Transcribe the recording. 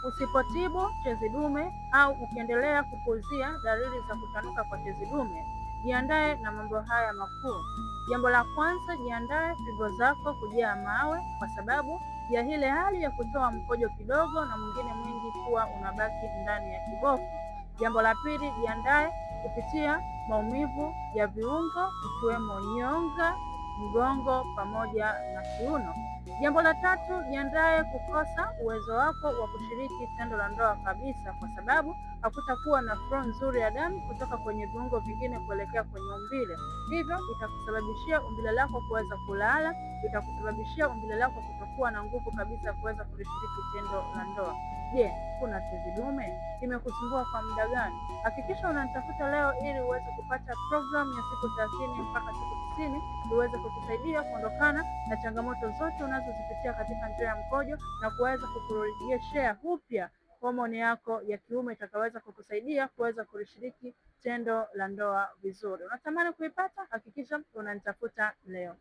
Usipotibu tezi dume au ukiendelea kupuuzia dalili za kutanuka kwa tezi dume, jiandae na mambo haya makuu. Jambo la kwanza, jiandae figo zako kujaa mawe kwa sababu ya ile hali ya kutoa mkojo kidogo na mwingine mwingi kuwa unabaki ndani ya kibofu. Jambo la pili, jiandae kupitia maumivu ya viungo ikiwemo nyonga, mgongo pamoja na kiuno. Jambo la tatu, jiandae kukosa uwezo wako wa kushiriki tendo la ndoa kabisa, kwa sababu hakutakuwa na flow nzuri ya damu kutoka kwenye viungo vingine kuelekea kwenye umbile. Hivyo itakusababishia umbile lako kuweza kulala, itakusababishia umbile lako kutokuwa na nguvu kabisa kuweza kulishiriki tendo la ndoa. Je, kuna tezi dume? Imekusumbua kwa muda gani? Hakikisha unanitafuta leo ili uweze kupata programu ya siku 30 mpaka siku 90 iweze kukusaidia kuondokana na changamoto zote unazozipitia katika njia ya mkojo na kuweza kukurejeshea upya homoni yako ya kiume itakaweza kukusaidia kuweza kulishiriki tendo la ndoa vizuri. Unatamani kuipata? Hakikisha unanitafuta leo.